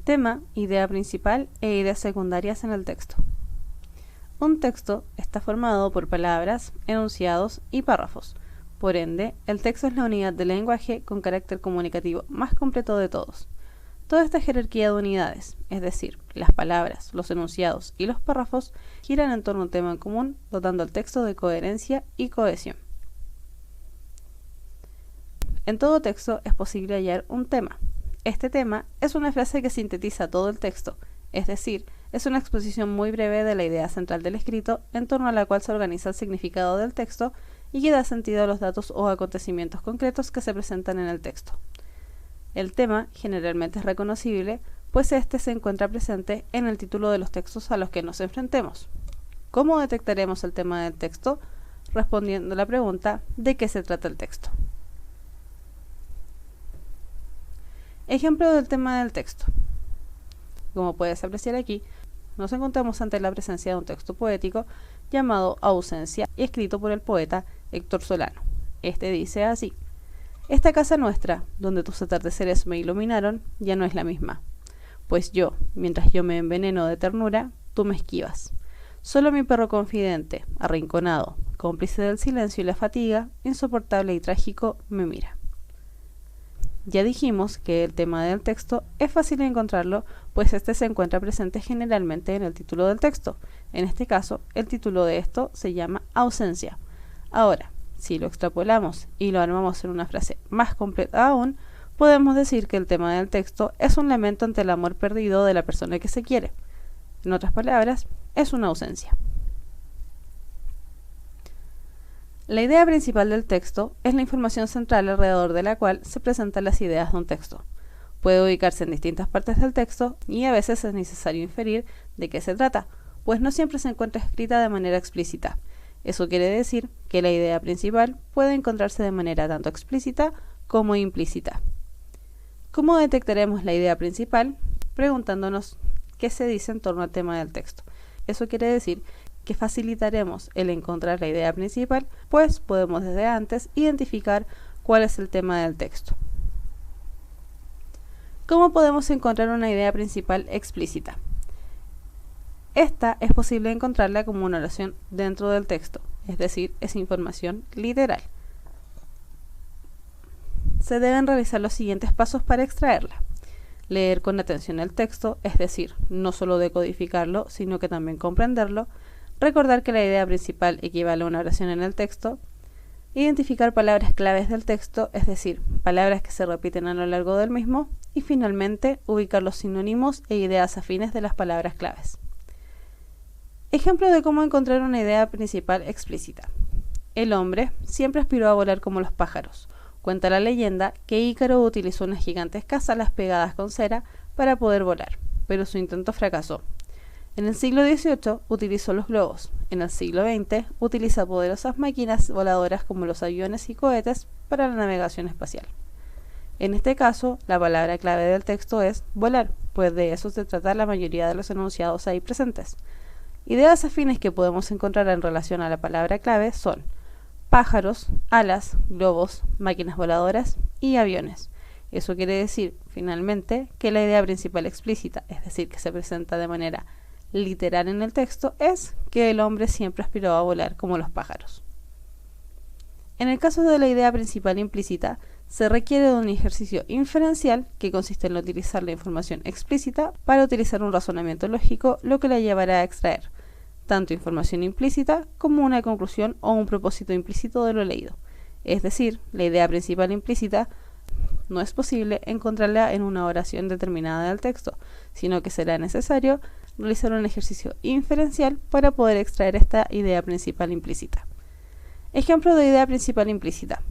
Tema, idea principal e ideas secundarias en el texto. Un texto está formado por palabras, enunciados y párrafos. Por ende, el texto es la unidad del lenguaje con carácter comunicativo más completo de todos. Toda esta jerarquía de unidades, es decir, las palabras, los enunciados y los párrafos, giran en torno a un tema en común, dotando al texto de coherencia y cohesión. En todo texto es posible hallar un tema. Este tema es una frase que sintetiza todo el texto, es decir, es una exposición muy breve de la idea central del escrito, en torno a la cual se organiza el significado del texto y que da sentido a los datos o acontecimientos concretos que se presentan en el texto. El tema generalmente es reconocible, pues este se encuentra presente en el título de los textos a los que nos enfrentemos. ¿Cómo detectaremos el tema del texto? Respondiendo a la pregunta ¿de qué se trata el texto? Ejemplo del tema del texto. Como puedes apreciar aquí, nos encontramos ante la presencia de un texto poético llamado Ausencia y escrito por el poeta Héctor Solano. Este dice así: esta casa nuestra, donde tus atardeceres me iluminaron, ya no es la misma. Pues yo, mientras yo me enveneno de ternura, tú me esquivas. Solo mi perro confidente, arrinconado, cómplice del silencio y la fatiga, insoportable y trágico, me mira. Ya dijimos que el tema del texto es fácil de encontrarlo, pues este se encuentra presente generalmente en el título del texto. En este caso, el título de esto se llama Ausencia. Ahora, si lo extrapolamos y lo armamos en una frase más completa aún, podemos decir que el tema del texto es un lamento ante el amor perdido de la persona que se quiere. En otras palabras, es una ausencia. La idea principal del texto es la información central alrededor de la cual se presentan las ideas de un texto. Puede ubicarse en distintas partes del texto y a veces es necesario inferir de qué se trata, pues no siempre se encuentra escrita de manera explícita. Eso quiere decir que la idea principal puede encontrarse de manera tanto explícita como implícita. ¿Cómo detectaremos la idea principal? Preguntándonos qué se dice en torno al tema del texto. Eso quiere decir que facilitaremos el encontrar la idea principal, pues podemos desde antes identificar cuál es el tema del texto. ¿Cómo podemos encontrar una idea principal explícita? Esta es posible encontrarla como una oración dentro del texto, es decir, es información literal. Se deben realizar los siguientes pasos para extraerla. Leer con atención el texto, es decir, no solo decodificarlo, sino que también comprenderlo. Recordar que la idea principal equivale a una oración en el texto. Identificar palabras claves del texto, es decir, palabras que se repiten a lo largo del mismo. Y finalmente, ubicar los sinónimos e ideas afines de las palabras claves. Ejemplo de cómo encontrar una idea principal explícita. El hombre siempre aspiró a volar como los pájaros. Cuenta la leyenda que Ícaro utilizó unas gigantescas alas pegadas con cera para poder volar, pero su intento fracasó. En el siglo XVIII utilizó los globos. En el siglo XX utiliza poderosas máquinas voladoras como los aviones y cohetes para la navegación espacial. En este caso, la palabra clave del texto es volar, pues de eso se trata la mayoría de los enunciados ahí presentes. Ideas afines que podemos encontrar en relación a la palabra clave son pájaros, alas, globos, máquinas voladoras y aviones. Eso quiere decir, finalmente, que la idea principal explícita, es decir, que se presenta de manera literal en el texto, es que el hombre siempre aspiró a volar como los pájaros. En el caso de la idea principal implícita, se requiere de un ejercicio inferencial que consiste en utilizar la información explícita para utilizar un razonamiento lógico, lo que la llevará a extraer tanto información implícita como una conclusión o un propósito implícito de lo leído. Es decir, la idea principal implícita no es posible encontrarla en una oración determinada del texto, sino que será necesario realizar un ejercicio inferencial para poder extraer esta idea principal implícita. Ejemplo de idea principal implícita.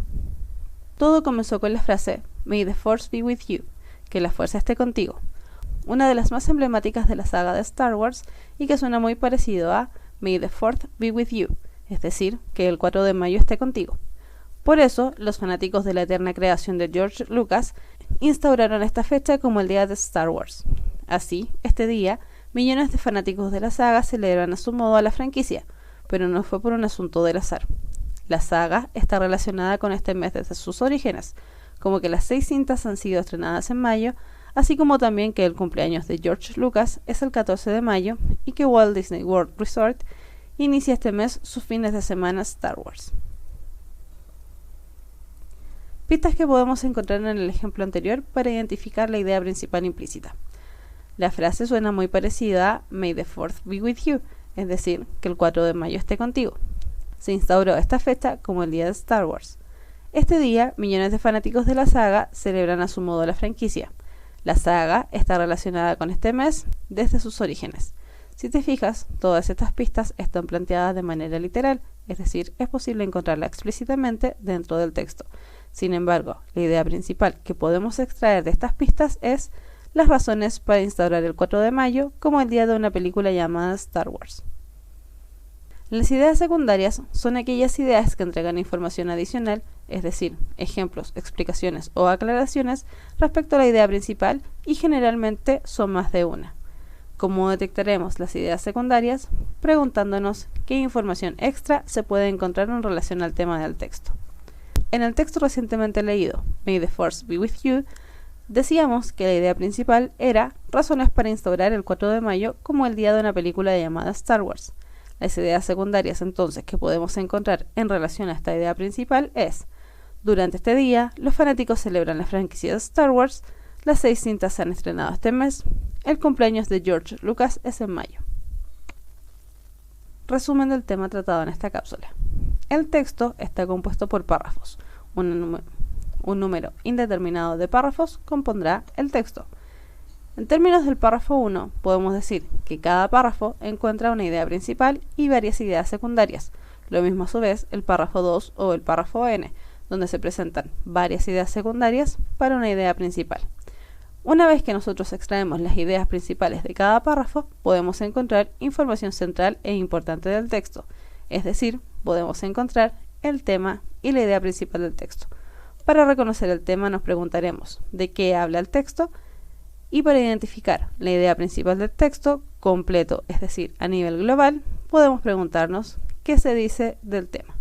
Todo comenzó con la frase "May the force be with you", que la fuerza esté contigo, una de las más emblemáticas de la saga de Star Wars y que suena muy parecido a "May the 4th be with you", es decir, que el 4 de mayo esté contigo. Por eso, los fanáticos de la eterna creación de George Lucas instauraron esta fecha como el día de Star Wars. Así, este día, millones de fanáticos de la saga celebran a su modo a la franquicia, pero no fue por un asunto del azar. La saga está relacionada con este mes desde sus orígenes, como que las 6 cintas han sido estrenadas en mayo, así como también que el cumpleaños de George Lucas es el 14 de mayo y que Walt Disney World Resort inicia este mes sus fines de semana Star Wars. Pistas que podemos encontrar en el ejemplo anterior para identificar la idea principal implícita. La frase suena muy parecida a May the 4th be with you, es decir, que el 4 de mayo esté contigo. Se instauró esta fecha como el día de Star Wars. Este día, millones de fanáticos de la saga celebran a su modo la franquicia. La saga está relacionada con este mes desde sus orígenes. Si te fijas, todas estas pistas están planteadas de manera literal, es decir, es posible encontrarla explícitamente dentro del texto. Sin embargo, la idea principal que podemos extraer de estas pistas es las razones para instaurar el 4 de mayo como el día de una película llamada Star Wars. Las ideas secundarias son aquellas ideas que entregan información adicional, es decir, ejemplos, explicaciones o aclaraciones respecto a la idea principal y generalmente son más de una. ¿Cómo detectaremos las ideas secundarias? Preguntándonos qué información extra se puede encontrar en relación al tema del texto. En el texto recientemente leído, May the Force be with you, decíamos que la idea principal era razones para instaurar el 4 de mayo como el día de una película llamada Star Wars. Las ideas secundarias entonces que podemos encontrar en relación a esta idea principal es: durante este día, los fanáticos celebran la franquicia de Star Wars, las 6 cintas se han estrenado este mes, el cumpleaños de George Lucas es en mayo. Resumen del tema tratado en esta cápsula. El texto está compuesto por párrafos. Un número indeterminado de párrafos compondrá el texto. En términos del párrafo 1, podemos decir que cada párrafo encuentra una idea principal y varias ideas secundarias. Lo mismo a su vez el párrafo 2 o el párrafo n, donde se presentan varias ideas secundarias para una idea principal. Una vez que nosotros extraemos las ideas principales de cada párrafo, podemos encontrar información central e importante del texto, es decir, podemos encontrar el tema y la idea principal del texto. Para reconocer el tema nos preguntaremos de qué habla el texto, y para identificar la idea principal del texto completo, es decir, a nivel global, podemos preguntarnos qué se dice del tema.